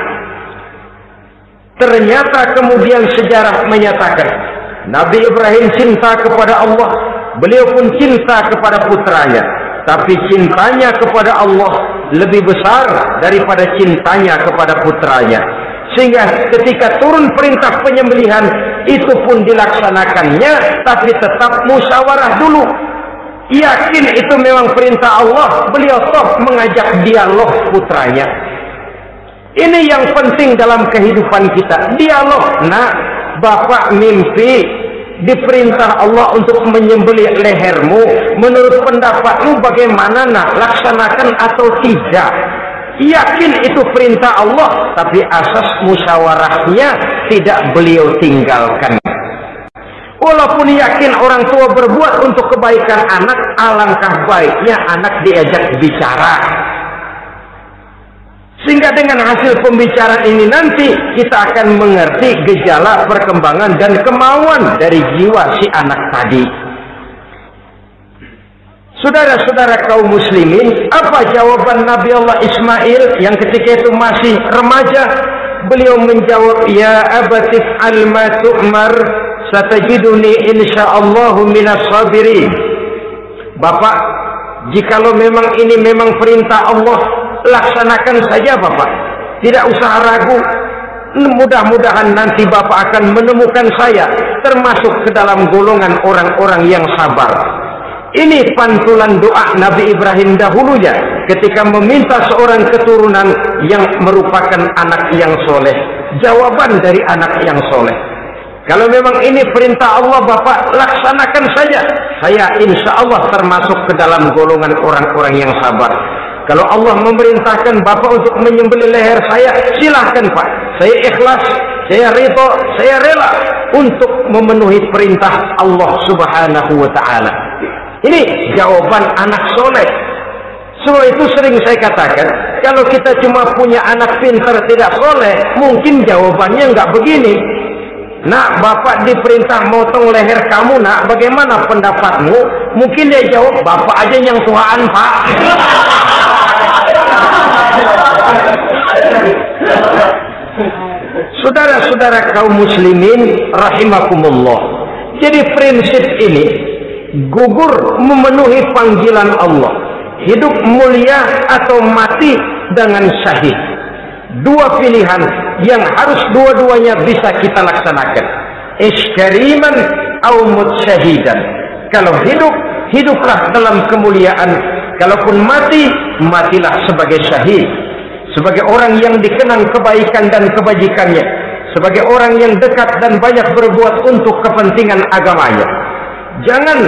Ternyata kemudian sejarah menyatakan Nabi Ibrahim cinta kepada Allah, beliau pun cinta kepada putranya, tapi cintanya kepada Allah lebih besar daripada cintanya kepada putranya. Sehingga ketika turun perintah penyembelihan, itu pun dilaksanakannya, tapi tetap musyawarah dulu. Yakin itu memang perintah Allah, beliau top mengajak dialog putranya. Ini yang penting dalam kehidupan kita, dialog. Nah, bapak mimpi diperintah Allah untuk menyembelih lehermu. Menurut pendapatmu bagaimana nak? Laksanakan atau tidak? Yakin itu perintah Allah, tapi asas musyawarahnya tidak beliau tinggalkan. Walaupun yakin orang tua berbuat untuk kebaikan anak, alangkah baiknya anak diajak bicara. Sehingga dengan hasil pembicaraan ini nanti kita akan mengerti gejala perkembangan dan kemauan dari jiwa si anak tadi. Saudara-saudara kaum muslimin, apa jawaban Nabi Allah Ismail yang ketika itu masih remaja? Beliau menjawab, "Ya abatif al-ma tu'mar, satajiduni insyaallahu minas sabirin." Bapak, jikalau memang ini memang perintah Allah, laksanakan saja Bapak. Tidak usah ragu. Mudah-mudahan nanti Bapak akan menemukan saya termasuk ke dalam golongan orang-orang yang sabar. Ini pantulan doa Nabi Ibrahim dahulunya ketika meminta seorang keturunan yang merupakan anak yang soleh. Jawaban dari anak yang soleh. Kalau memang ini perintah Allah Bapak, laksanakan saja. Saya insya Allah termasuk ke dalam golongan orang-orang yang sabar. Kalau Allah memerintahkan Bapak untuk menyembelih leher saya, silahkan Pak. Saya ikhlas, saya ridho, saya rela untuk memenuhi perintah Allah Subhanahu wa ta'ala. Ini jawaban anak soleh. Sebab itu sering saya katakan, kalau kita cuma punya anak pintar tidak soleh, mungkin jawabannya nggak begini. Nak, Bapak diperintah motong leher kamu, nak, bagaimana pendapatmu? Mungkin dia jawab, Bapak aja yang tuaan, Pak. Saudara-saudara kaum muslimin rahimakumullah. Jadi prinsip ini gugur memenuhi panggilan Allah, hidup mulia atau mati dengan syahid. Dua pilihan yang harus dua-duanya bisa kita laksanakan. Iskariman au mutsyahidan. Kalau hidup, hiduplah dalam kemuliaan. Kalaupun mati, matilah sebagai syahid. Sebagai orang yang dikenang kebaikan dan kebajikannya. Sebagai orang yang dekat dan banyak berbuat untuk kepentingan agamanya. Jangan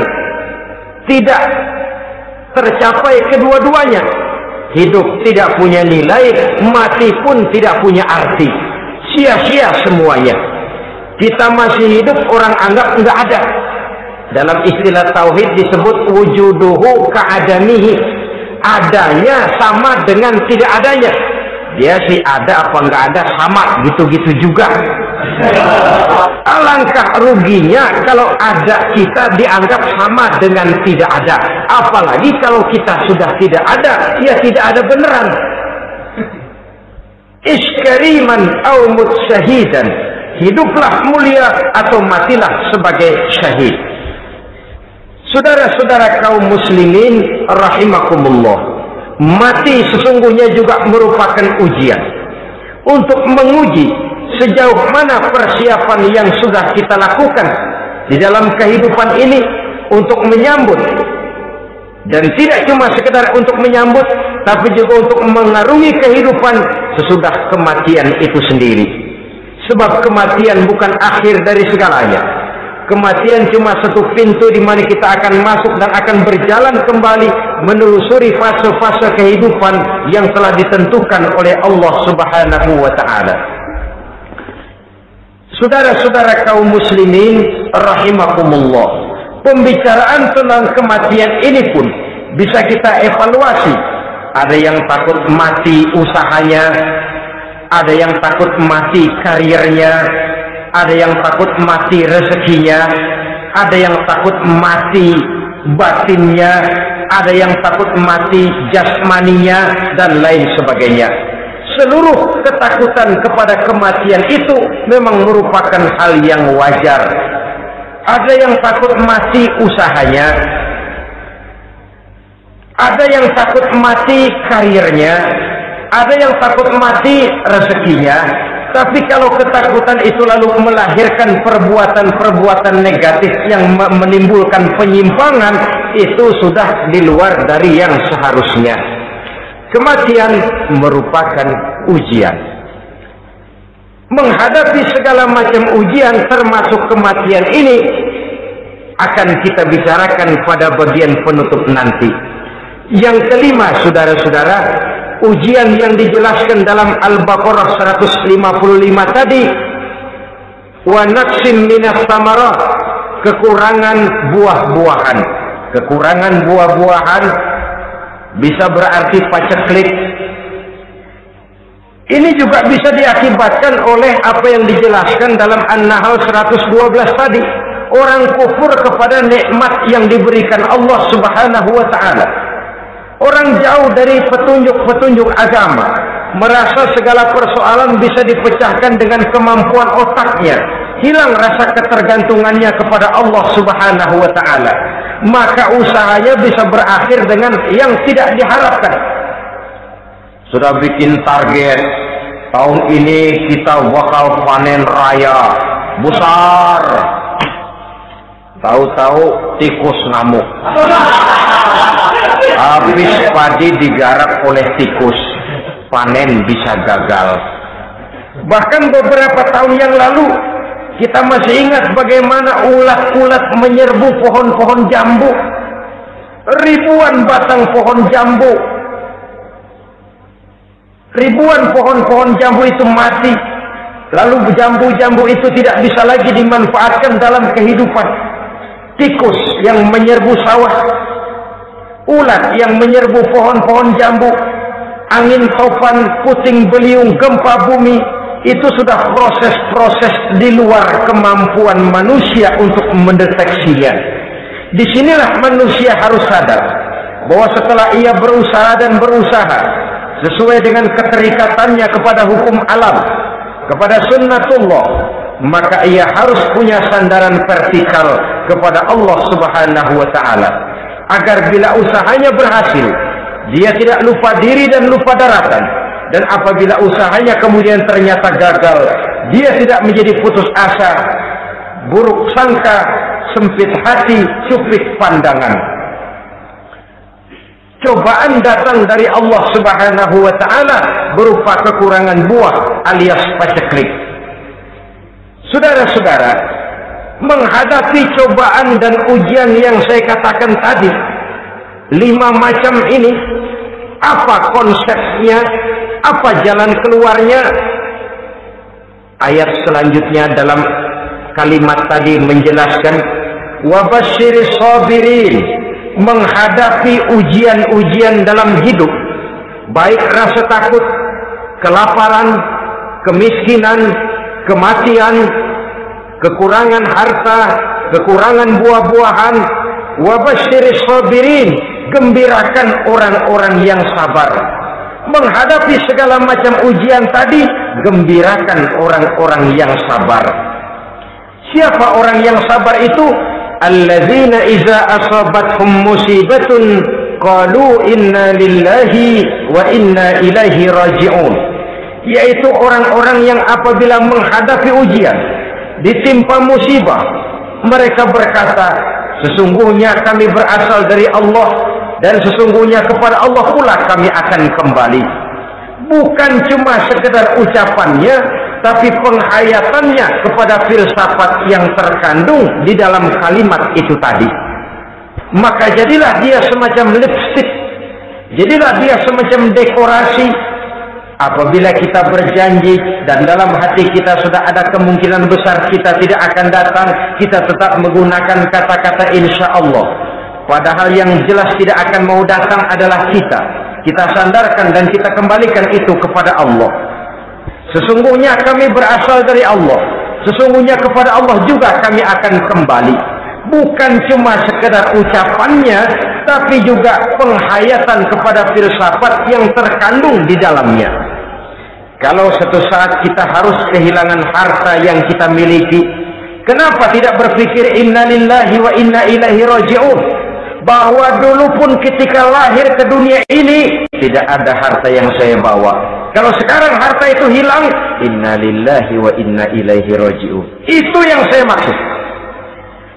tidak tercapai kedua-duanya. Hidup tidak punya nilai, mati pun tidak punya arti. Sia-sia semuanya. Kita masih hidup, orang anggap enggak ada. Dalam istilah tauhid disebut wujuduhu ka'adamihi. Adanya sama dengan tidak adanya. Dia sih ada apa enggak ada sama, gitu-gitu juga. Alangkah ruginya kalau ada kita dianggap sama dengan tidak ada. Apalagi kalau kita sudah tidak ada, ya tidak ada beneran. Iskariman au mutsyahidan. Hiduplah mulia atau matilah sebagai syahid. Saudara-saudara kaum muslimin rahimakumullah. Mati sesungguhnya juga merupakan ujian untuk menguji sejauh mana persiapan yang sudah kita lakukan di dalam kehidupan ini untuk menyambut, dan tidak cuma sekedar untuk menyambut, tapi juga untuk mengarungi kehidupan sesudah kematian itu sendiri. Sebab kematian bukan akhir dari segalanya. Kematian cuma satu pintu di mana kita akan masuk dan akan berjalan kembali menelusuri fase-fase kehidupan yang telah ditentukan oleh Allah Subhanahu wa taala. Saudara-saudara kaum muslimin rahimakumullah. Pembicaraan tentang kematian ini pun bisa kita evaluasi. Ada yang takut mati usahanya, ada yang takut mati karirnya, ada yang takut mati rezekinya, ada yang takut mati batinnya, ada yang takut mati jasmaninya, dan lain sebagainya. Seluruh ketakutan kepada kematian itu memang merupakan hal yang wajar. Ada yang takut mati usahanya, ada yang takut mati karirnya, ada yang takut mati rezekinya. Tapi kalau ketakutan itu lalu melahirkan perbuatan-perbuatan negatif yang menimbulkan penyimpangan, itu sudah di luar dari yang seharusnya. Kematian merupakan ujian. Menghadapi segala macam ujian termasuk kematian ini akan kita bicarakan pada bagian penutup nanti. Yang kelima, saudara-saudara, ujian yang dijelaskan dalam Al-Baqarah 155 tadi, wa naqsim minas samarat, kekurangan buah-buahan. Kekurangan buah-buahan bisa berarti paceklik. Ini juga bisa diakibatkan oleh apa yang dijelaskan dalam An-Nahl 112 tadi. Orang kufur kepada nikmat yang diberikan Allah Subhanahu wa taala. Orang jauh dari petunjuk-petunjuk agama, merasa segala persoalan bisa dipecahkan dengan kemampuan otaknya, hilang rasa ketergantungannya kepada Allah Subhanahu wa taala. Maka usahanya bisa berakhir dengan yang tidak diharapkan. Sudah bikin target, tahun ini kita bakal panen raya besar. Tahu-tahu tikus ngamuk. Habis padi digarap oleh tikus, panen bisa gagal. Bahkan beberapa tahun yang lalu kita masih ingat bagaimana ulat-ulat menyerbu pohon-pohon jambu. Ribuan batang pohon jambu, ribuan pohon-pohon jambu itu mati. Lalu jambu-jambu itu tidak bisa lagi dimanfaatkan dalam kehidupan. Tikus yang menyerbu sawah, ulat yang menyerbu pohon-pohon jambu, angin topan, puting beliung, gempa bumi, itu sudah proses-proses di luar kemampuan manusia untuk mendeteksinya. Disinilah manusia harus sadar bahwa setelah ia berusaha dan berusaha sesuai dengan keterikatannya kepada hukum alam, kepada sunnatullah, maka ia harus punya sandaran vertikal kepada Allah Subhanahu wa taala, agar bila usahanya berhasil, dia tidak lupa diri dan lupa daratan. Dan apabila usahanya kemudian ternyata gagal, dia tidak menjadi putus asa, buruk sangka, sempit hati, sempit pandangan. Cobaan datang dari Allah Subhanahu wa taala berupa kekurangan buah alias paceklik. Saudara-saudara, menghadapi cobaan dan ujian yang saya katakan tadi, 5 macam ini, apa konsepnya, apa jalan keluarnya? Ayat selanjutnya dalam kalimat tadi menjelaskan, wabasyiris sabirin, menghadapi ujian-ujian dalam hidup, baik rasa takut, kelaparan, kemiskinan, kematian, kekurangan harta, kekurangan buah-buahan. Wabasyiris sabirin, gembirakan orang-orang yang sabar. Menghadapi segala macam ujian tadi, gembirakan orang-orang yang sabar. Siapa orang yang sabar itu? Alladzina iza asabathum musibatun qalu inna lillahi wa inna ilaihi raji'un. Yaitu orang-orang yang apabila menghadapi ujian, ditimpa musibah, mereka berkata, sesungguhnya kami berasal dari Allah, dan sesungguhnya kepada Allah pula kami akan kembali. Bukan cuma sekedar ucapannya, tapi penghayatannya kepada filsafat yang terkandung di dalam kalimat itu tadi. Maka jadilah dia semacam lipstick, jadilah dia semacam dekorasi. Apabila kita berjanji dan dalam hati kita sudah ada kemungkinan besar kita tidak akan datang, kita tetap menggunakan kata-kata insya Allah. Padahal yang jelas tidak akan mau datang adalah kita. Kita sandarkan dan kita kembalikan itu kepada Allah. Sesungguhnya kami berasal dari Allah, sesungguhnya kepada Allah juga kami akan kembali. Bukan cuma sekedar ucapannya, tapi juga penghayatan kepada filsafat yang terkandung di dalamnya. Kalau suatu saat kita harus kehilangan harta yang kita miliki, kenapa tidak berpikir inna lillahi wa inna ilaihi raji'un? Bahwa dulu pun ketika lahir ke dunia ini tidak ada harta yang saya bawa. Kalau sekarang harta itu hilang, inna lillahi wa inna ilaihi raji'un. Itu yang saya maksud.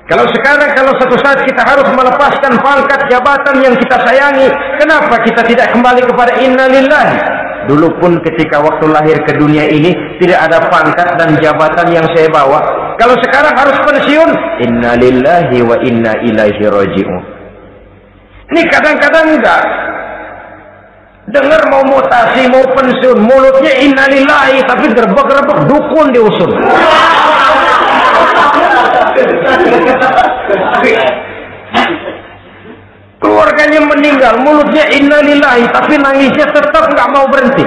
Kalau sekarang, kalau suatu saat kita harus melepaskan pangkat jabatan yang kita sayangi, kenapa kita tidak kembali kepada inna lillahi? Dulu pun ketika waktu lahir ke dunia ini tidak ada pangkat dan jabatan yang saya bawa. Kalau sekarang harus pensiun, inna lillahi wa inna ilaihi raji'un. Ini kadang-kadang enggak dengar mau mutasi, mau pensiun, mulutnya innalillahi, tapi gerbek-gerbek dukun diusul. Keluarganya meninggal, mulutnya innalillahi, tapi nangisnya tetap nggak mau berhenti.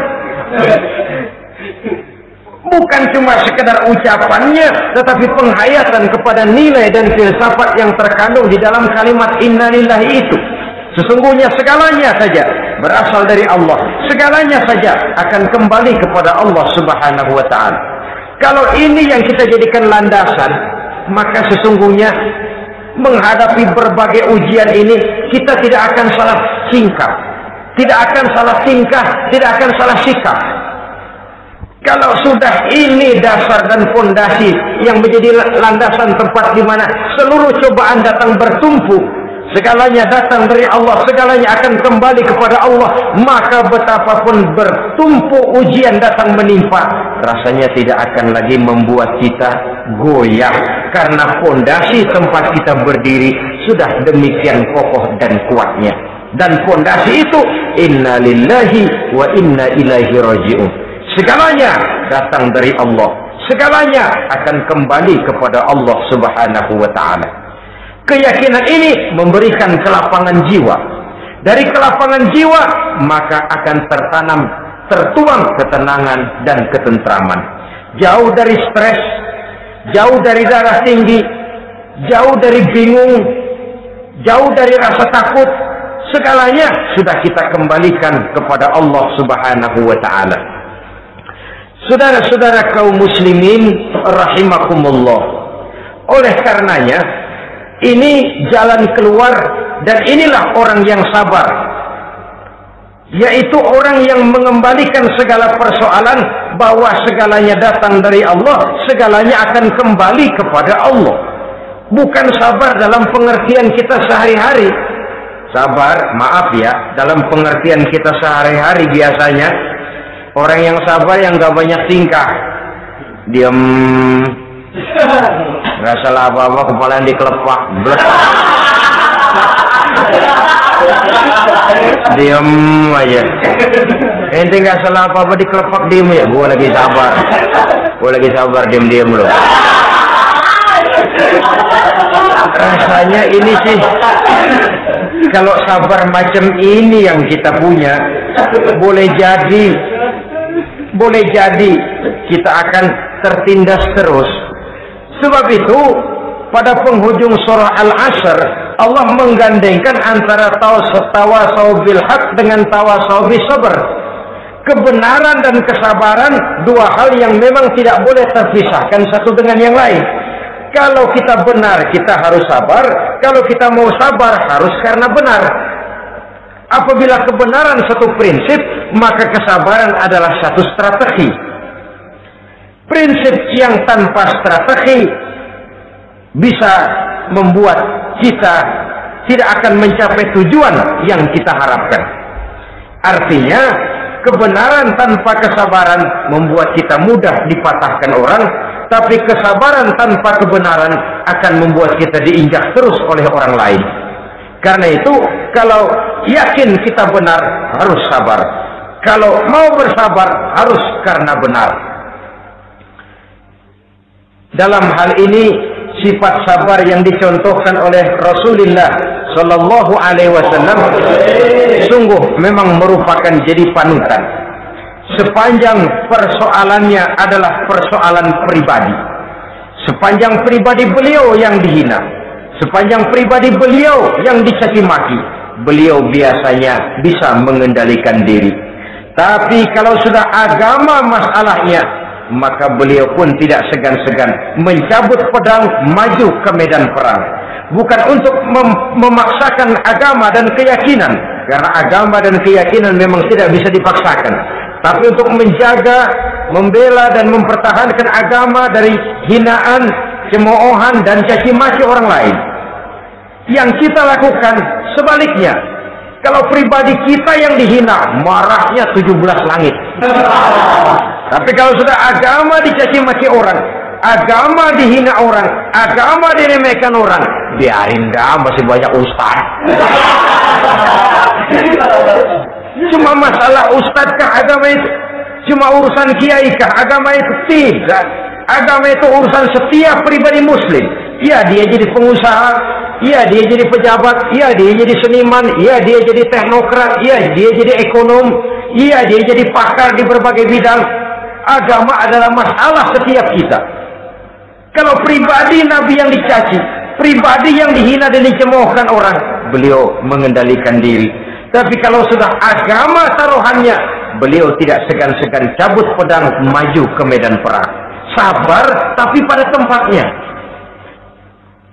Bukan cuma sekedar ucapannya, tetapi penghayatan kepada nilai dan filsafat yang terkandung di dalam kalimat innalillahi itu. Sesungguhnya segalanya saja berasal dari Allah, segalanya saja akan kembali kepada Allah Subhanahu wa ta'ala. Kalau ini yang kita jadikan landasan, maka sesungguhnya menghadapi berbagai ujian ini kita tidak akan salah singkap, tidak akan salah tingkah, tidak akan salah sikap. Kalau sudah ini dasar dan fondasi yang menjadi landasan tempat di mana seluruh cobaan datang bertumpu, segalanya datang dari Allah, segalanya akan kembali kepada Allah, maka betapapun bertumpu ujian datang menimpa, rasanya tidak akan lagi membuat kita goyah, karena fondasi tempat kita berdiri sudah demikian kokoh dan kuatnya. Dan fondasi itu inna lillahi wa inna ilaihi raji'un. Segalanya datang dari Allah, segalanya akan kembali kepada Allah Subhanahu wa ta'ala. Keyakinan ini memberikan kelapangan jiwa. Dari kelapangan jiwa maka akan tertuang ketenangan dan ketentraman. Jauh dari stres, jauh dari darah tinggi, jauh dari bingung, jauh dari rasa takut. Segalanya sudah kita kembalikan kepada Allah Subhanahu wa ta'ala. Saudara-saudara kaum muslimin rahimakumullah. Oleh karenanya ini jalan keluar, dan inilah orang yang sabar, yaitu orang yang mengembalikan segala persoalan bahwa segalanya datang dari Allah, segalanya akan kembali kepada Allah. Bukan sabar dalam pengertian kita sehari-hari. Sabar, maaf ya, dalam pengertian kita sehari-hari biasanya orang yang sabar yang gak banyak tingkah, diam Nggak salah apa-apa, kepala yang dikelepak. Diam aja. Ente nggak salah apa-apa dikelepak, diem ya. Gua lagi sabar, diem loh. Rasanya ini sih, kalau sabar macam ini yang kita punya, boleh jadi kita akan tertindas terus. Sebab itu pada penghujung surah Al-Asr Allah menggandengkan antara tawasau bil haq dengan tawasau bis sabr. Kebenaran dan kesabaran dua hal yang memang tidak boleh terpisahkan satu dengan yang lain. Kalau kita benar, kita harus sabar. Kalau kita mau sabar, harus karena benar. Apabila kebenaran satu prinsip, maka kesabaran adalah satu strategi. Prinsip yang tanpa strategi bisa membuat kita tidak akan mencapai tujuan yang kita harapkan. Artinya, kebenaran tanpa kesabaran membuat kita mudah dipatahkan orang, tapi kesabaran tanpa kebenaran akan membuat kita diinjak terus oleh orang lain. Karena itu, kalau yakin kita benar, harus sabar. Kalau mau bersabar, harus karena benar. Dalam hal ini, sifat sabar yang dicontohkan oleh Rasulullah Shallallahu Alaihi Wasallam sungguh memang merupakan jadi panutan. Sepanjang persoalannya adalah persoalan pribadi, sepanjang pribadi beliau yang dihina, sepanjang pribadi beliau yang dicaci maki, beliau biasanya bisa mengendalikan diri. Tapi kalau sudah agama masalahnya, maka beliau pun tidak segan-segan mencabut pedang, maju ke medan perang. Bukan untuk memaksakan agama dan keyakinan, karena agama dan keyakinan memang tidak bisa dipaksakan, tapi untuk menjaga, membela dan mempertahankan agama dari hinaan, cemoohan dan caci maki orang lain. Yang kita lakukan sebaliknya. Kalau pribadi kita yang dihina, marahnya 17 langit. Tapi kalau sudah agama dicaci maki orang, agama dihina orang, agama diremehkan orang, biarin dah, masih banyak ustaz. Cuma masalah ustaz kah agama itu? Cuma urusan kiai kah agama itu? Tidak. Agama itu urusan setiap pribadi muslim. Ya, dia jadi pengusaha, ya dia jadi pejabat, ya dia jadi seniman, ya dia jadi teknokrat, ya dia jadi ekonom, ya dia jadi pakar di berbagai bidang. Agama adalah masalah setiap kita. Kalau pribadi Nabi yang dicaci, pribadi yang dihina dan dicemoohkan orang, beliau mengendalikan diri. Tapi kalau sudah agama taruhannya, beliau tidak segan-segan cabut pedang, maju ke medan perang. Sabar tapi pada tempatnya.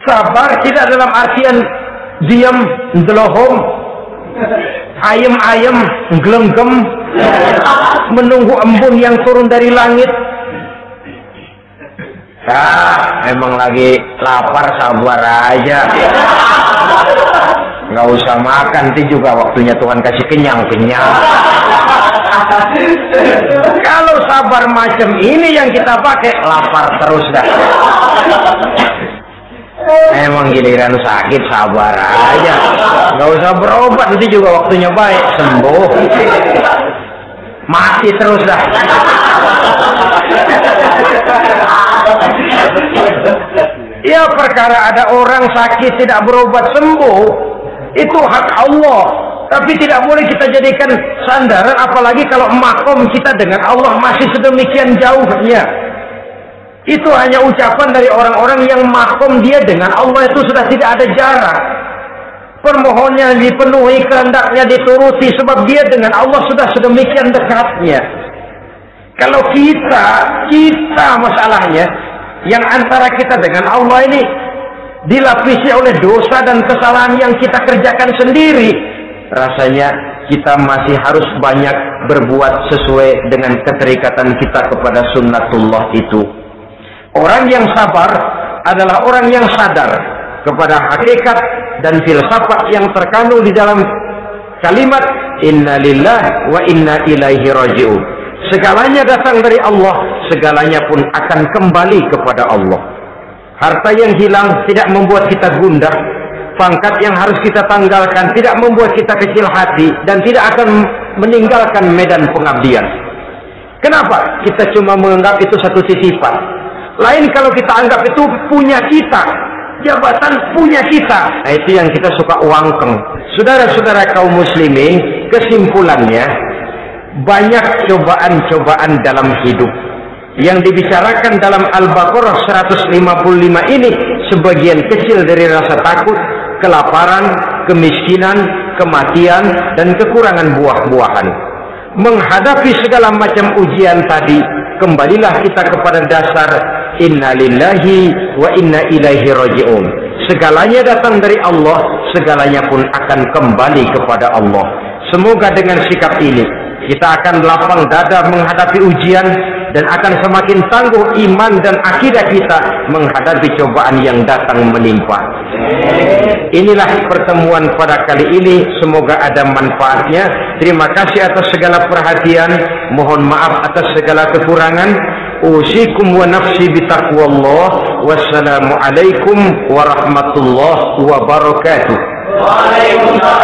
Sabar tidak dalam artian diam, ndelohom, ayem-ayem, gelenggem, menunggu embun yang turun dari langit. Emang lagi lapar, sabar aja. Nggak usah makan, nanti juga waktunya Tuhan kasih kenyang-kenyang. Kalau sabar macam ini yang kita pakai, lapar terus dah. Emang giliran sakit, sabar aja. Nggak usah berobat, nanti juga waktunya baik, sembuh. Mati terus dah. Ya, perkara ada orang sakit tidak berobat sembuh, itu hak Allah. Tapi tidak boleh kita jadikan sandaran, apalagi kalau makom kita dengan Allah masih sedemikian jauhnya. Itu hanya ucapan dari orang-orang yang makom dia dengan Allah itu sudah tidak ada jarak. Permohonannya dipenuhi, kehendaknya dituruti, sebab dia dengan Allah sudah sedemikian dekatnya. Kalau kita masalahnya, yang antara kita dengan Allah ini dilapisi oleh dosa dan kesalahan yang kita kerjakan sendiri, rasanya kita masih harus banyak berbuat sesuai dengan keterikatan kita kepada sunnatullah itu. Orang yang sabar adalah orang yang sadar kepada hakikat dan filsafat yang terkandung di dalam kalimat inna lillahi wa inna ilaihi raji'un. Segalanya datang dari Allah, segalanya pun akan kembali kepada Allah. Harta yang hilang tidak membuat kita gundah. Pangkat yang harus kita tanggalkan tidak membuat kita kecil hati dan tidak akan meninggalkan medan pengabdian. Kenapa? Kita cuma menganggap itu satu titipan. Lain kalau kita anggap itu punya kita, jabatan punya kita. Nah, itu yang kita suka wangkeng. Saudara-saudara kaum muslimin, kesimpulannya banyak cobaan-cobaan dalam hidup. Yang dibicarakan dalam Al-Baqarah 155 ini sebagian kecil dari rasa takut, kelaparan, kemiskinan, kematian, dan kekurangan buah-buahan. Menghadapi segala macam ujian tadi, kembalilah kita kepada dasar inna lillahi wa inna ilaihi raji'un. Segalanya datang dari Allah, segalanya pun akan kembali kepada Allah. Semoga dengan sikap ini kita akan lapang dada menghadapi ujian dan akan semakin tangguh iman dan akidah kita menghadapi cobaan yang datang menimpa. Inilah pertemuan pada kali ini, semoga ada manfaatnya. Terima kasih atas segala perhatian, mohon maaf atas segala kekurangan. Usikum wa nafsi bitaqwallah. Wassalamualaikum warahmatullahi wabarakatuh. Waalaikumsalam.